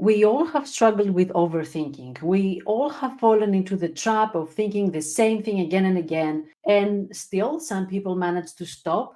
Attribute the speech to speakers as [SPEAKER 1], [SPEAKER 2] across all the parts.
[SPEAKER 1] we all have struggled with overthinking. We all have fallen into the trap of thinking the same thing again and again. And still, some people manage to stop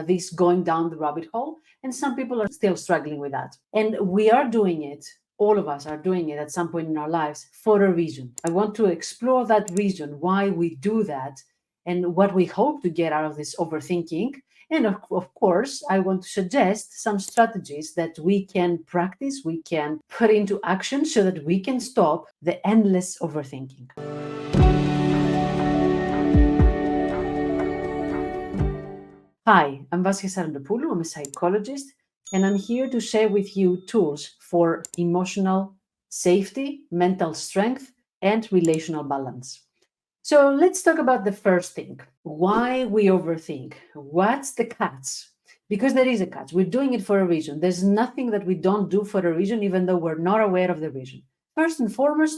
[SPEAKER 1] this going down the rabbit hole, and some people are still struggling with that. And we are doing it. All of us are doing it at some point in our lives for a reason. I want to explore that reason, why we do that, and what we hope to get out of this overthinking. And of course, I want to suggest some strategies that we can practice, we can put into action so that we can stop the endless overthinking. Hi, I'm Vassia. I'm a psychologist, and I'm here to share with you tools for emotional safety, mental strength, and relational balance. So let's talk about the first thing, why we overthink. What's the catch? Because there is a catch. We're doing it for a reason. There's nothing that we don't do for a reason, even though we're not aware of the reason. First and foremost,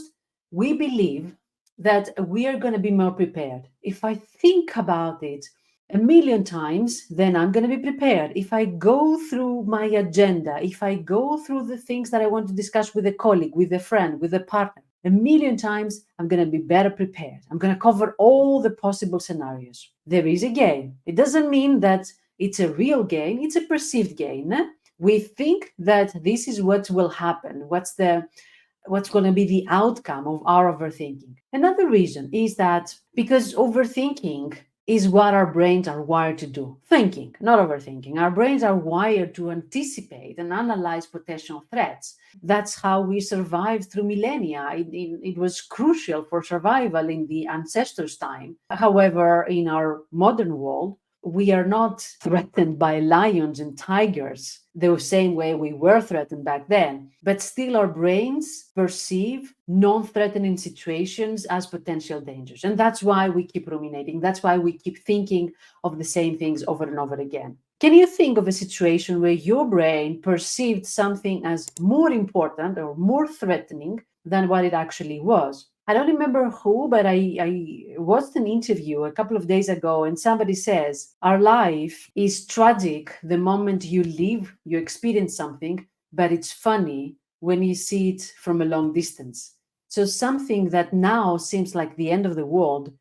[SPEAKER 1] we believe that we are going to be more prepared. If I think about it a million times, then I'm going to be prepared. If I go through my agenda, if I go through the things that I want to discuss with a colleague, with a friend, with a partner, a million times, I'm going to be better prepared. I'm going to cover all the possible scenarios. There is a gain. It doesn't mean that it's a real gain. It's a perceived gain. We think that this is what will happen. What's going to be the outcome of our overthinking? Another reason is that because overthinking is what our brains are wired to do. Thinking, not overthinking. Our brains are wired to anticipate and analyze potential threats. That's how we survived through millennia. It was crucial for survival in the ancestors' time. However, in our modern world, we are not threatened by lions and tigers the same way we were threatened back then. But still, our brains perceive non-threatening situations as potential dangers. And that's why we keep ruminating. That's why we keep thinking of the same things over and over again. Can you think of a situation where your brain perceived something as more important or more threatening than what it actually was? I don't remember who, but I watched an interview a couple of days ago, and somebody says, our life is tragic the moment you live, you experience something, but it's funny when you see it from a long distance. So something that now seems like the end of the world,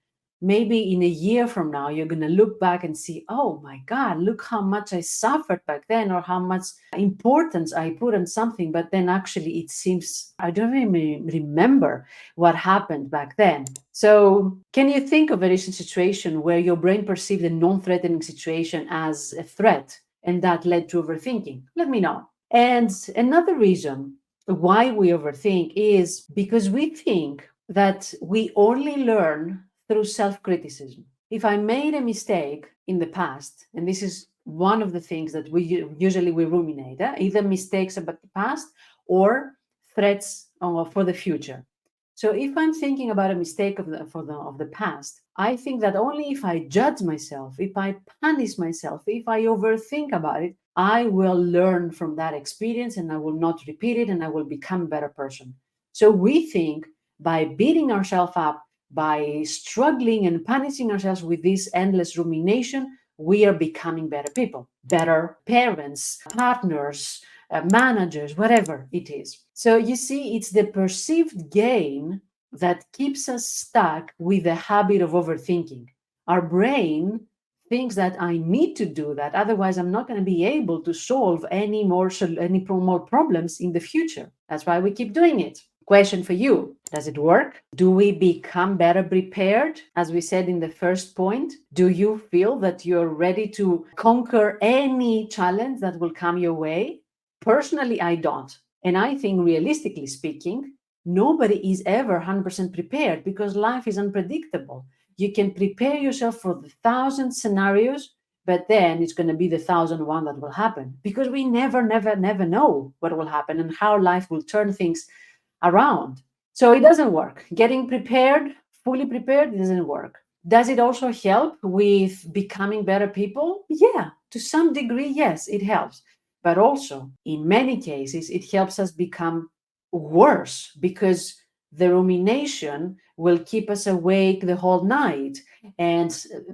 [SPEAKER 1] maybe in a year from now, you're going to look back and see, oh my God, look how much I suffered back then, or how much importance I put on something. But then actually it seems, I don't even remember what happened back then. So can you think of a recent situation where your brain perceived a non-threatening situation as a threat and that led to overthinking? Let me know. And another reason why we overthink is because we think that we only learn through self-criticism. If I made a mistake in the past, and this is one of the things that we ruminate, either mistakes about the past or threats for the future. So if I'm thinking about a mistake of the past, I think that only if I judge myself, if I punish myself, if I overthink about it, I will learn from that experience and I will not repeat it and I will become a better person. So we think by beating ourselves up, by struggling and punishing ourselves with this endless rumination, we are becoming better people, better parents, partners, managers, whatever it is. So you see, it's the perceived gain that keeps us stuck with the habit of overthinking. Our brain thinks that I need to do that, otherwise I'm not going to be able to solve any more problems in the future. That's why we keep doing it. Question for you. Does it work? Do we become better prepared? As we said in the first point, do you feel that you're ready to conquer any challenge that will come your way? Personally, I don't. And I think realistically speaking, nobody is ever 100% prepared because life is unpredictable. You can prepare yourself for the 1,000 scenarios, but then it's going to be the 1,001 that will happen because we never know what will happen and how life will turn things around. So it doesn't work. Getting prepared, fully prepared, it doesn't work. Does it also help with becoming better people? Yeah, to some degree, yes, it helps. But also, in many cases, it helps us become worse because the rumination will keep us awake the whole night. And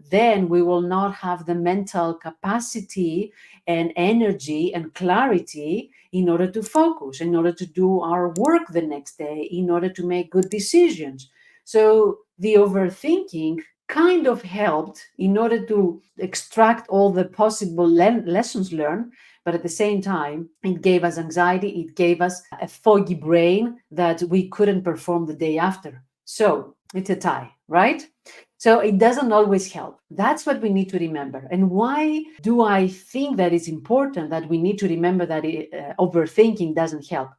[SPEAKER 1] then we will not have the mental capacity and energy and clarity in order to focus, in order to do our work the next day, in order to make good decisions. So the overthinking kind of helped in order to extract all the possible lessons learned, but at the same time, it gave us anxiety, it gave us a foggy brain that we couldn't perform the day after. So it's a tie, right? So it doesn't always help. That's what we need to remember. And why do I think that it's important that we need to remember that overthinking doesn't help?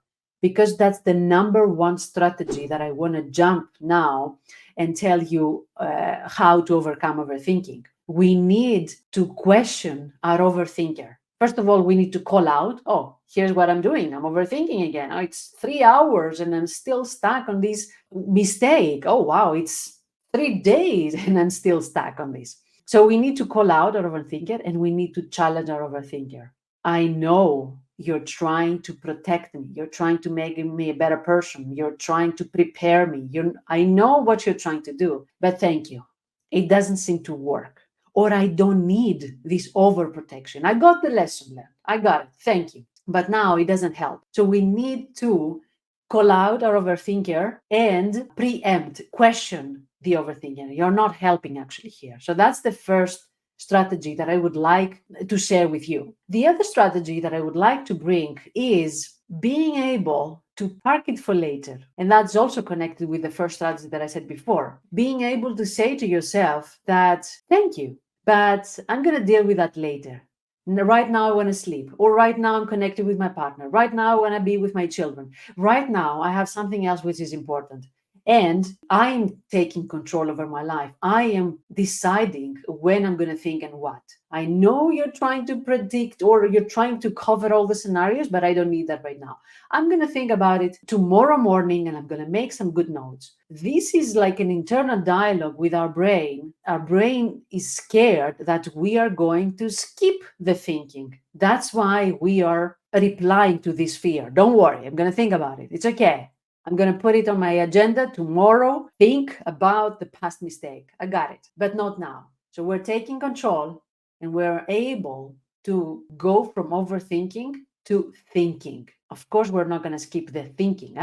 [SPEAKER 1] Because that's the number one strategy that I want to jump now and tell you how to overcome overthinking. We need to question our overthinker. First of all, we need to call out, oh, here's what I'm doing. I'm overthinking again. Oh, it's 3 hours and I'm still stuck on this mistake. Oh, wow, it's 3 days and I'm still stuck on this. So we need to call out our overthinker and we need to challenge our overthinker. I know you're trying to protect me. You're trying to make me a better person. You're trying to prepare me. I know what you're trying to do, but thank you. It doesn't seem to work. Or I don't need this overprotection. I got the lesson learned. I got it. Thank you. But now it doesn't help. So we need to call out our overthinker and preempt, question the overthinker. You're not helping actually here. So that's the first strategy that I would like to share with you. The other strategy that I would like to bring is being able to park it for later. And that's also connected with the first strategy that I said before. Being able to say to yourself that, thank you, but I'm going to deal with that later. Right now, I want to sleep. Or right now, I'm connected with my partner. Right now, I want to be with my children. Right now, I have something else which is important. And I'm taking control over my life. I am deciding when I'm going to think and what. I know you're trying to predict or you're trying to cover all the scenarios, but I don't need that right now. I'm going to think about it tomorrow morning and I'm going to make some good notes. This is like an internal dialogue with our brain. Our brain is scared that we are going to skip the thinking. That's why we are replying to this fear. Don't worry, I'm going to think about it. It's okay. I'm going to put it on my agenda tomorrow. Think about the past mistake. I got it, but not now. So we're taking control and we're able to go from overthinking to thinking. Of course, we're not going to skip the thinking,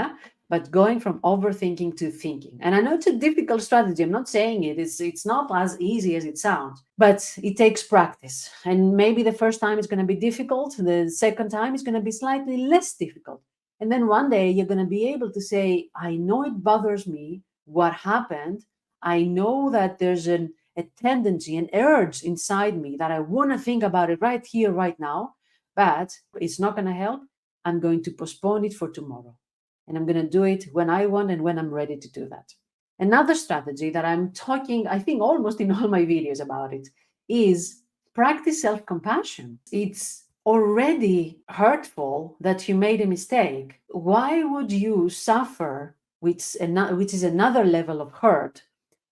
[SPEAKER 1] but going from overthinking to thinking. And I know it's a difficult strategy. I'm not saying it. It's not as easy as it sounds, but it takes practice. And maybe the first time is going to be difficult. The second time is going to be slightly less difficult. And then one day you're going to be able to say, I know it bothers me what happened. I know that there's a tendency, an urge inside me that I want to think about it right here, right now, but it's not going to help. I'm going to postpone it for tomorrow. And I'm going to do it when I want and when I'm ready to do that. Another strategy that I'm talking, I think almost in all my videos about it, is practice self-compassion. It's already hurtful that you made a mistake. Why would you suffer, which is another level of hurt,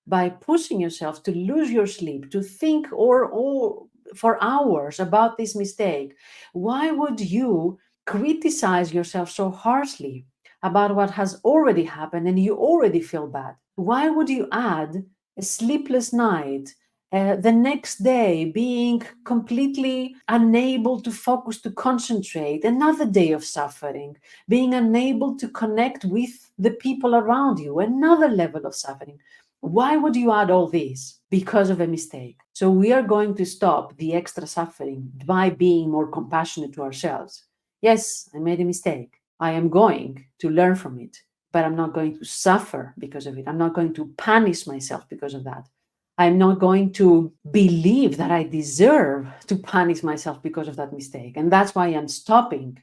[SPEAKER 1] by pushing yourself to lose your sleep, to think or for hours about this mistake? Why would you criticize yourself so harshly about what has already happened and you already feel bad? Why would you add a sleepless night, the next day being completely unable to focus, to concentrate, another day of suffering, being unable to connect with the people around you, another level of suffering? Why would you add all this? Because of a mistake. So we are going to stop the extra suffering by being more compassionate to ourselves. Yes, I made a mistake. I am going to learn from it, but I'm not going to suffer because of it. I'm not going to punish myself because of that. I'm not going to believe that I deserve to punish myself because of that mistake. And that's why I'm stopping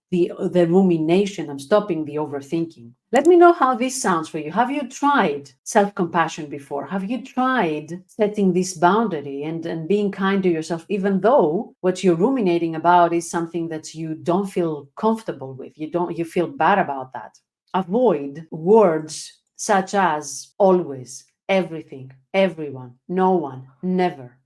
[SPEAKER 1] the rumination. I'm stopping the overthinking. Let me know how this sounds for you. Have you tried self-compassion before? Have you tried setting this boundary and being kind to yourself, even though what you're ruminating about is something that you don't feel comfortable with? You feel bad about that. Avoid words such as always, everything, everyone, no one, never.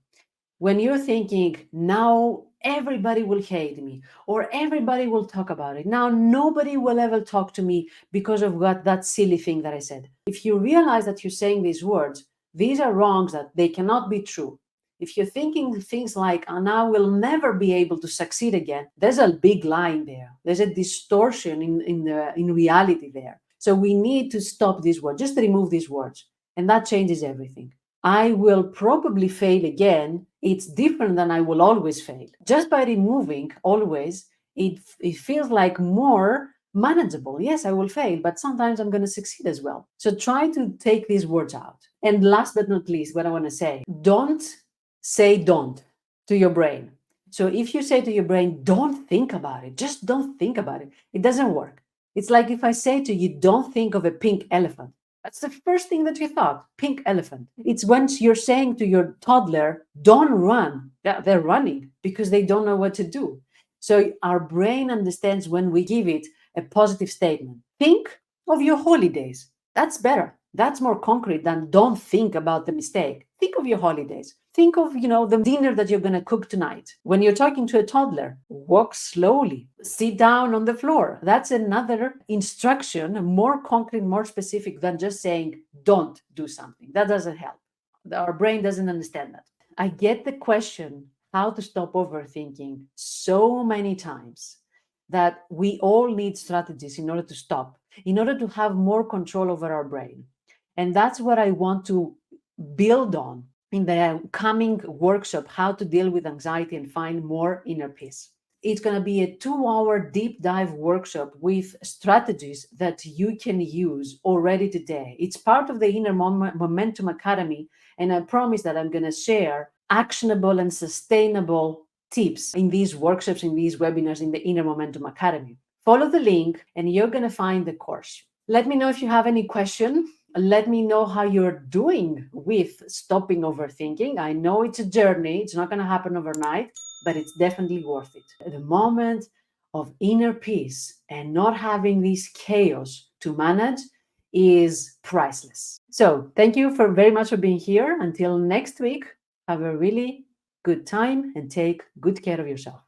[SPEAKER 1] When you're thinking now everybody will hate me or everybody will talk about it. Now, nobody will ever talk to me because of what that silly thing that I said. If you realize that you're saying these words, these are wrongs, that they cannot be true. If you're thinking things like, oh, now we'll never be able to succeed again, there's a big lie there. There's a distortion in reality there. So we need to stop these words, just remove these words, and that changes everything. I will probably fail again. It's different than I will always fail. Just by removing always, it feels like more manageable. Yes, I will fail, but sometimes I'm going to succeed as well. So try to take these words out. And last but not least, what I want to say, don't say don't to your brain. So if you say to your brain, don't think about it, just don't think about it, it doesn't work. It's like if I say to you, don't think of a pink elephant. That's the first thing that you thought, pink elephant. It's when you're saying to your toddler, don't run. They're running because they don't know what to do. So our brain understands when we give it a positive statement. Think of your holidays. That's better. That's more concrete than don't think about the mistake. Think of your holidays. Think of, the dinner that you're going to cook tonight. When you're talking to a toddler, walk slowly, sit down on the floor. That's another instruction, more concrete, more specific than just saying, don't do something. That doesn't help. Our brain doesn't understand that. I get the question, how to stop overthinking, so many times that we all need strategies in order to stop, in order to have more control over our brain. And that's what I want to build on in the coming workshop, how to deal with anxiety and find more inner peace. It's going to be a 2-hour deep dive workshop with strategies that you can use already today. It's part of the Inner Momentum Academy, and I promise that I'm going to share actionable and sustainable tips in these workshops, in these webinars, in the Inner Momentum Academy. Follow the link and you're going to find the course. Let me know if you have any question. Let me know how you're doing with stopping overthinking. I know it's a journey. It's not going to happen overnight, but it's definitely worth it. The moment of inner peace and not having this chaos to manage is priceless. So thank you very much for being here. Until next week, have a really good time and take good care of yourself.